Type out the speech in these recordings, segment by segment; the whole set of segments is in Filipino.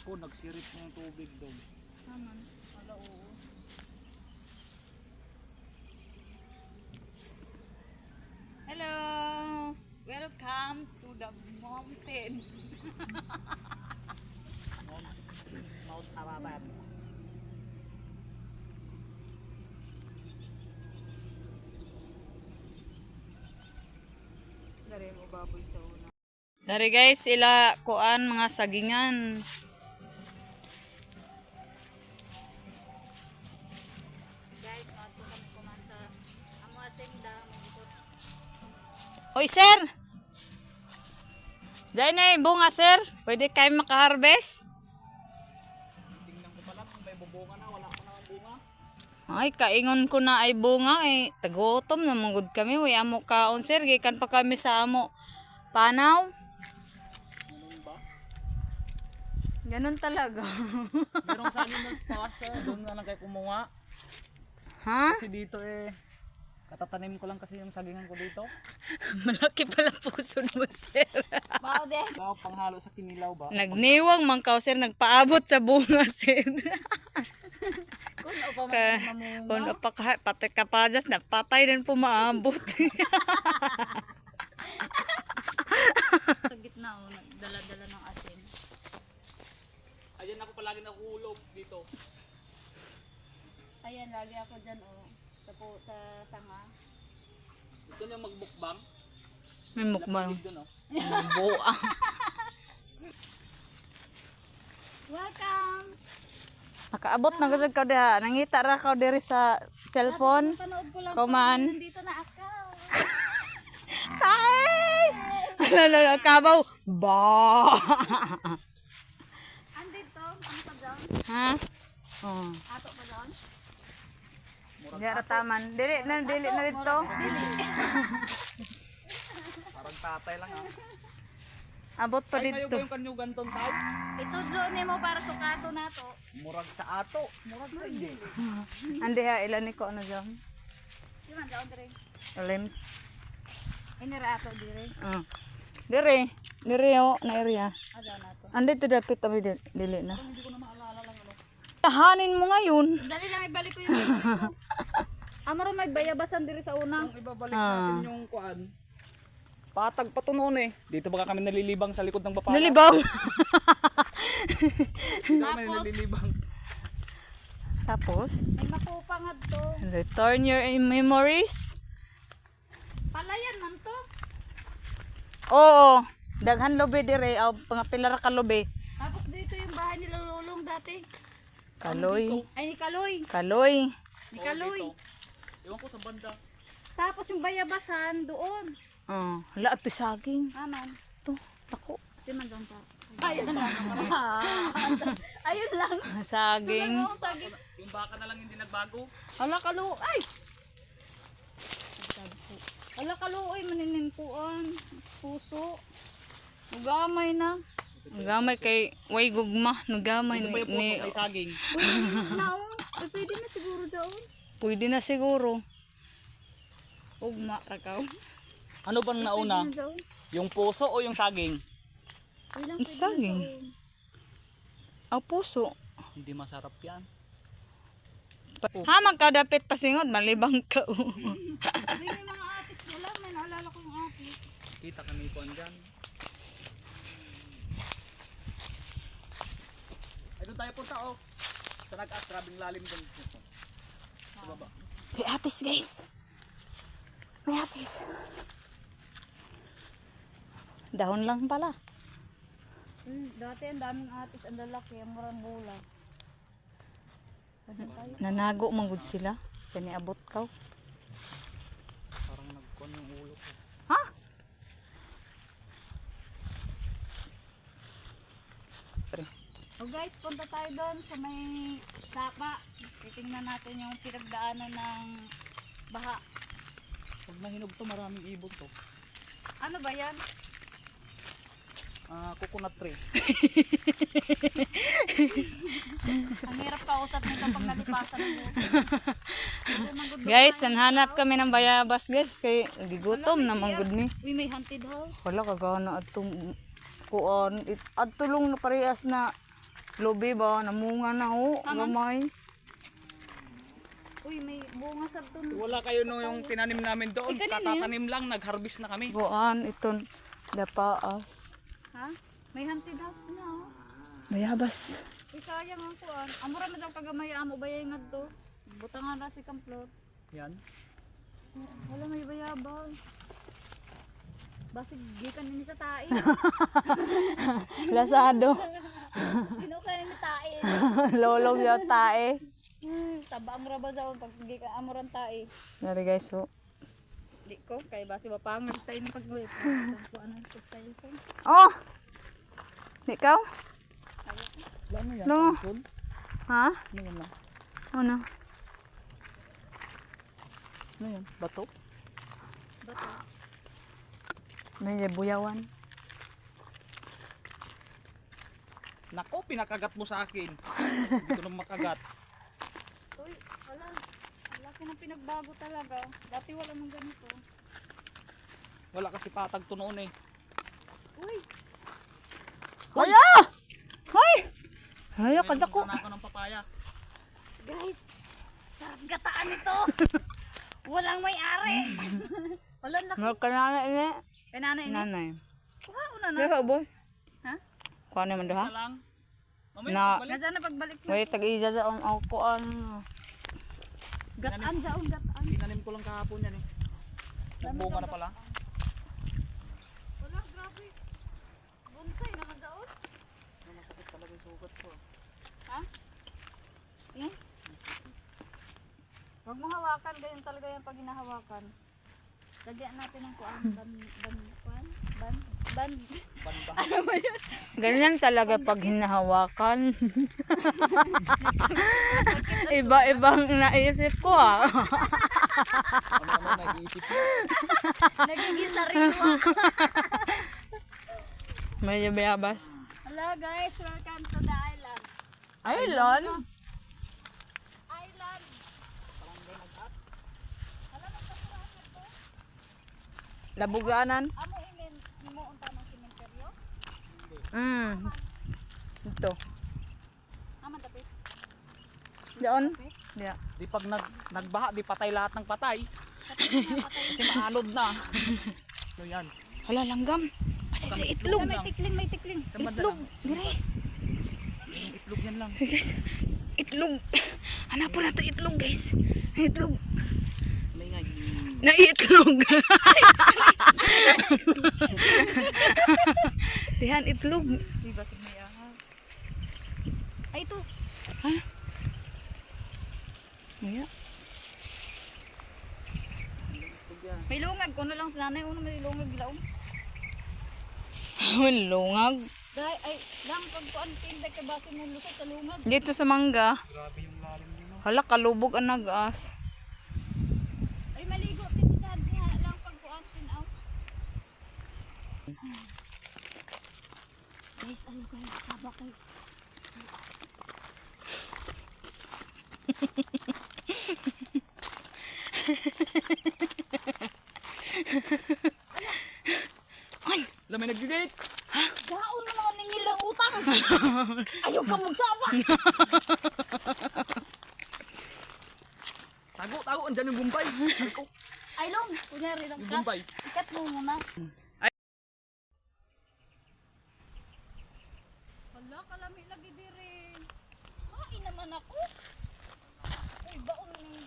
Ako, nagsirit ng tubig doon. Naman. Wala, oo. Hello! Welcome to the mountain. Mount Ararat. Dari mo baboy sa una. Dari guys, ila kuan mga sagingan. Guys, mato kami kumasa. Amo asing dam. Hoy sir! Diyan na yung bunga sir. Pwede kayo makaharvest? Tingnan ko pa lang kung may bubunga na, wala pa naman bunga. Ay, kaingon ko na ay bunga eh. Tagutom na mangod kami. Uy, amo kaon sir. Gikan pa kami sa amo. Panaw. Ganun ba? Ganun talaga. Merong saging na sa doon na lang kayo kumuha. Ha? Kasi dito katatanim ko lang kasi yung sagingan ko dito. Malaki pala puso mo sir. Wow, panghalo sa kinilaw ba? Nagniwang mangkaw sir. Nagpaabot sa bunga sir. Kuno pa pati kapadas na patay din po maabot. Sa gitna oh, dala-dala ng asin. Ayan ako palagi nakuhulog dito. Ayan, lagi ako dyan oh. Sa sanga. Gusto niyo magbukbang? May mukbang. Doon, oh. Buang. Welcome. Nakaabot na gud ka diha. Nangita ra ka diri sa cellphone. Kuman. Nandito na ako. Tay! Lala kabaw. Ba. Andito, ano pa dyan? Ha? Oh. Ato pa dyan? Diara taman. Dili na dito. Parang tatay lang ah. Abot pa Ay, kayo dito. ba yung kanyugan ton tay? Ito doon ni mo para sukato na to. Murag sa ato. Murag sa hindi. Andi ha ilan ni ko ano jam. Di man daw dire. Limbs. Inira ato dire. Dire oh na area. Ada na to. Andi to dapat tabi dili na. Tahanin mo ngayon. Dali lang ibalik ko yung ko. Amaro may bayabasan dire sa una. Kung ibabalik natin yung kuan. Patag pa to noon eh. Dito baka kami nalilibang sa likod ng bapala. Nalibang. Dito kami nalilibang. Tapos, May makupangad to. return your memories. Palayan man to. Oo. Daghan lobe dire aw pangapilar ka lobe. Tapos dito yung bahay nila Lulong dati. Kaloy. Ay ni Kaloy. Kaloy. Ni Kaloy. Ewan ko sa banda. Tapos yung bayabasan doon. Oh, hala ato saging. Aman. To, ako. Di man doon ta. Ayun lang. Ayun lang. Saging. Tulad mo, saging. Yung baka na lang hindi nagbago. Hala kalu. Ay. Hala kaluoy maninimpuan. Puso. Ugamay na. Gamay kay way gugma, nagamay Ito ba yung puso ni kay saging? Naon. Ay, pwede na siguro doon. pwede na siguro. Ugma rakaw. Ano bang nauna? Pwede na doon. Yung puso o yung saging? Ay lang, Ang pwede na saging. doon. Ang puso. Hindi masarap yan. Ha, magkadapit pasingod, malibang ka. Hindi may mga atis wala. May naalala ko yung atis. Kita kami po andyan. Ay, doon tayo punta oh. Sa nag-as, grabing lalim doon. Sa baba. May atis guys. May atis. Dahon lang pala. Dati ang daming atis. Ang lalaki. Ang murang bola. Nanago manggod sila. Kani abot ka. Parang nagkon yung ulo ko. Ha? O guys, punta tayo doon sa may sapa. Titingnan natin yung pinagdaanan ng baha. Pag mahinog to, maraming ibon to. Ano ba yan? Coconut tree. Ang hirap kausap nito pag nalipasan mo. Guys, nanhanap kami ng bayabas guys. Kay gigutom na manggod mi. Uy, may haunted house. Wala kagana atong kuan. At tulong na parehas na Lubi ba? Namunga na ho. Tama. Gamay. Uy, may bunga sa dun. Wala kayo no yung tinanim namin doon. Eh, kanina Katatanim lang, nag-harvest na kami. Buan, iton. Dapaas. Ha? May haunted house na oh. Mayabas. Uy, sayang ang kuan. Amura mo daw kagamay amo bayay nga to. Butangan ra si kamplot. Yan. Wala may bayabas. Basig gikan ni sa tae. Lasado. Sino kaya ni tae? Lolong yung tae. Taba amura ba daw pag gikan amuran tae. Dari guys, so. Di ko kay basi mapangat tayo ni pagbuhat. Kuan ang tayo sa. Oh! Ikaw? Ano yan? No. Tungkol? Ha? Ano yan lang? Ano? Ano yan? Bato? Bato. May buyawan. Nako, pinakagat mo sa akin. Hindi ko na makagat. Uy, wala. Wala ka nang pinagbago talaga. Dati wala nang ganito. Wala kasi patag to noon eh. Uy, Aya! Hoy! Aya, kada ko. Sana ako ng papaya. guys. Sarap gataan ito. Walang may-ari. Wala na. Kanana ini. Kay nanay ni. Nanay. Kuha una na. Dito, boy. Ha? Kuha naman doon, ha? Isa lang. Mamaya Na- pagbalik. Nasaan na pagbalik na? Wait, tag-iya sa ang kuan. Gataan daon, gataan. Tinanim ko lang kahapon yan eh. Nagbunga na pala. Wala, grabe. Bonsai, nakadaon. Masakit talaga yung sugat ko. Ha? Eh? Huwag mo hawakan, ganyan talaga yan pag hinahawakan. Lagyan natin ng kuan, ban. Ano ba yun? Ganyan talaga pag hinahawakan. Iba-ibang naisip ko, ah. Ano nag-iisip mo? Nagiging sariwa. Medyo bayabas. Hello guys, welcome to the island. Island? Island. Labuganan? Amo inin, mo unta ng sementeryo? Ito. Amo tapit. Doon? Yeah. Di pag nagbaha, di patay lahat ng patay. Kasi maalod na. So yan. Hala, langgam. Kasi sa itlog. May tikling, may tikling. Sa banda Itlog. lang. Dire. Yung itlog yan lang. Guys, itlog. Hanapon na to itlog, guys. Itlog. May nga. Na itlog. Dihan itlog. Di ba sig may ahas? Ay ito. Maya. May lungag ko na lang sa nanay uno may lungag gilaom. Lungag. Dai ay lang pag kuan tinda ka base mo lusot sa lungag. Dito sa mangga. Grabe yung lalim din. No? Hala, kalubog ang nag-as. Ay maligo tin sa diha lang pag kuan tinaw. Guys, ano kayo saba kayo. Alam, may nag-date. Gaon na naman ng ilang utang. Ayaw ka magsawa. Tago, andyan yung Bombay. Sabi ko, Ay long, kunyari lang yung ka. Bombay. Ikat mo muna. Wala, kalami lagi dire. Kain naman ako. Uy, baon ng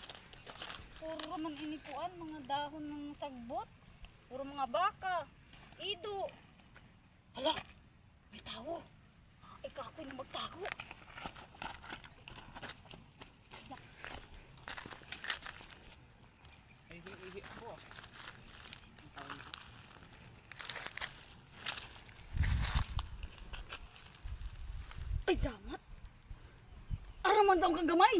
puro man inikuan, mga dahon ng sagbot. Puro mga baka. Ido. Hala, may tao. Ikaw ako yung magtago. Ay, ihi ako. Ay, damat. Araman daw kang gamay.